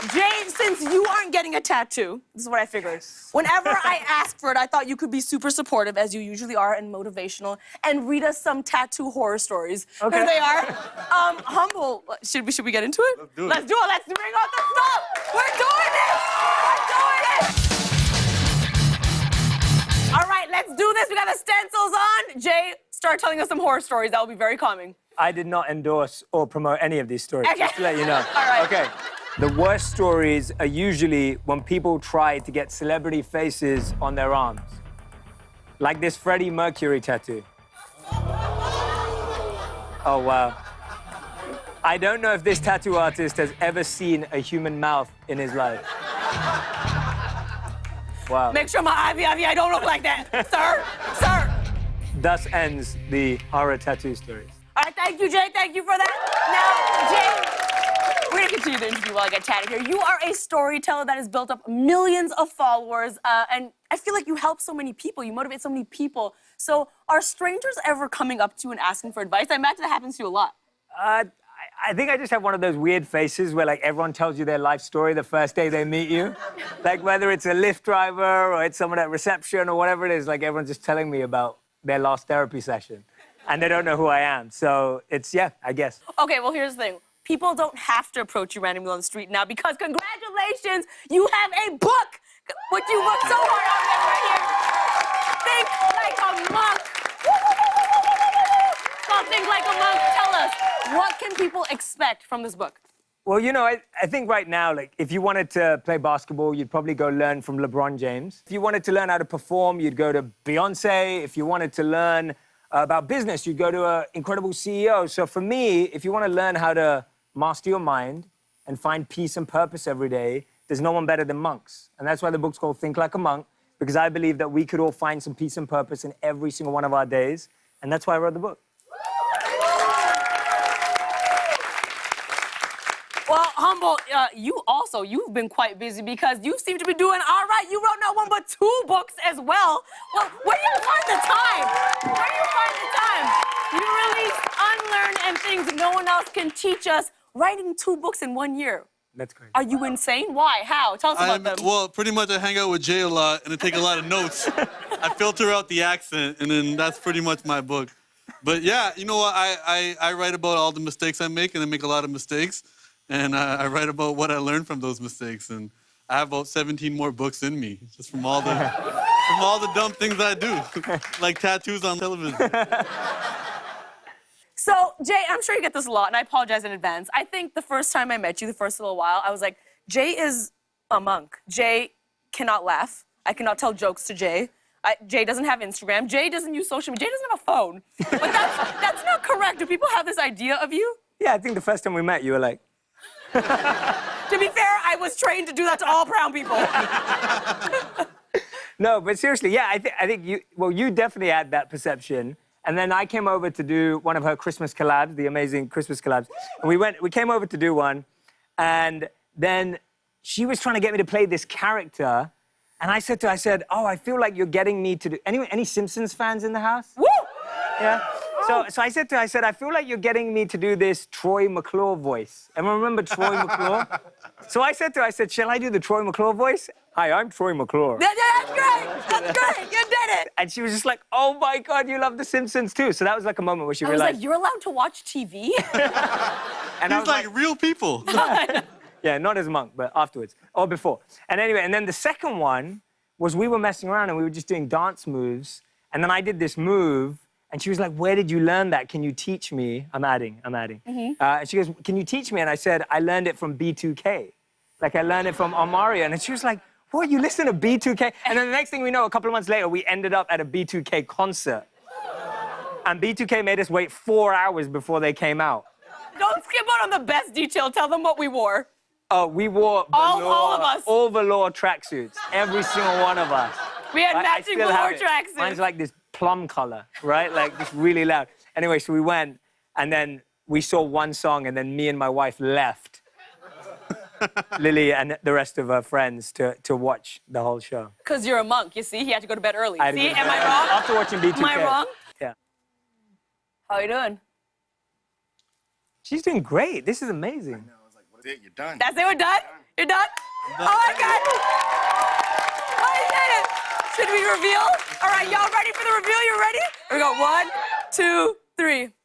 Jay, since you aren't getting a tattoo, this is what I figured. Whenever I asked for it, I thought you could be super supportive, as you usually are, and motivational, and read us some tattoo horror stories. Okay. Here they are. Humble, should we get into it? Let's do it. Let's do it. Let's bring out the stuff. We're doing it. We're doing it. All right, let's do this. We got the stencils on. Jay, start telling us some horror stories. That will be very calming. I did not endorse or promote any of these stories, Okay. just to let you know. All right. Okay. The worst stories are usually when people try to get celebrity faces on their arms. Like this Freddie Mercury tattoo. Oh, wow. I don't know if this tattoo artist has ever seen a human mouth in his life. Wow. Make sure my I don't look like that, sir. Sir. Thus ends the horror tattoo stories. All right, thank you, Jay. Thank you for that. Now, Jay, we're gonna continue the interview while I get chatted here. You are a storyteller that has built up millions of followers, and I feel like you help so many people. You motivate so many people. So, are strangers ever coming up to you and asking for advice? I imagine that happens to you a lot. I think I just have one of those weird faces where, like, everyone tells you their life story the first day they meet you. Like, whether it's a Lyft driver or it's someone at reception or whatever it is, like, everyone's just telling me about their last therapy session. And they don't know who I am. So it's, yeah, I guess. Okay, well, here's the thing. People don't have to approach you randomly on the street now because, congratulations, you have a book, which you worked so hard on right here. Think Like a Monk. It's called Think Like a Monk. Tell us, what can people expect from this book? Well, you know, I think right now, like, if you wanted to play basketball, you'd probably go learn from LeBron James. If you wanted to learn how to perform, you'd go to Beyonce. If you wanted to learn about business, you'd go to an incredible CEO. So for me, if you want to learn how to master your mind and find peace and purpose every day, there's no one better than monks. And that's why the book's called Think Like a Monk, because I believe that we could all find some peace and purpose in every single one of our days. And that's why I wrote the book. Well, Humble, you've been quite busy because you seem to be doing all right. You wrote not one but 2 books as well. Well, where do you find the time? Where do you find the time? You release Unlearn and Things No One Else Can Teach Us, writing 2 books in 1 year. That's crazy. Are you insane? Why? How? Tell us about them. Well, pretty much I hang out with Jay a lot and I take a lot of notes. I filter out the accent and then that's pretty much my book. But yeah, you know what? I write about all the mistakes I make and I make a lot of mistakes. And I write about what I learned from those mistakes. And I have about 17 more books in me, just from all the dumb things I do, like tattoos on television. So, Jay, I'm sure you get this a lot, and I apologize in advance. I think the first time I met you, the first little while, I was like, Jay is a monk. Jay cannot laugh. I cannot tell jokes to Jay. Jay doesn't have Instagram. Jay doesn't use social media. Jay doesn't have a phone. But that's not correct. Do people have this idea of you? Yeah, I think the first time we met, you were like... To be fair, I was trained to do that to all brown people. No, but seriously, yeah, I think you definitely had that perception. And then I came over to do one of her Christmas collabs, the amazing Christmas collabs. And we came over to do one, and then she was trying to get me to play this character. And I said to her, oh, I feel like you're getting me to do... Any Simpsons fans in the house? Woo! Yeah? So I said to her, I feel like you're getting me to do this Troy McClure voice. Everyone remember Troy McClure? So I said to her, shall I do the Troy McClure voice? Hi, I'm Troy McClure. That's great! That's great! You did it! And she was just like, oh my God, you love The Simpsons too. So that was like a moment where she realized... I was like, you're allowed to watch TV? And I He's was like real people. Yeah, not as Monk, but afterwards, or before. And anyway, and then the second one was we were messing around and we were just doing dance moves. And then I did this move, and she was like, where did you learn that? Can you teach me? I'm adding. Mm-hmm. And she goes, can you teach me? And I said, I learned it from B2K. Like, I learned it from Omarion. And she was like, what, you listen to B2K? And then the next thing we know, a couple of months later, we ended up at a B2K concert. And B2K made us wait 4 hours before they came out. Don't skip out on the best detail. Tell them what we wore. Oh, we wore velour, all of us. all velour tracksuits. Every single one of us. We had matching still velour have it. tracksuits. Mine's like this plum color, right? Like, just really loud. Anyway, so we went, and then we saw one song, and then me and my wife left. Lily and the rest of her friends to watch the whole show. Because you're a monk, you see? He had to go to bed early. I had to See? go to Am I bed wrong? after watching B2K. Am I wrong? Yeah. How you doing? She's doing great. This is amazing. That's it, you're done. That's it, we're done? You're done? Oh my God. I did it. Should we reveal? All right, y'all ready for the reveal? You ready? Here we go. 1, 2, 3.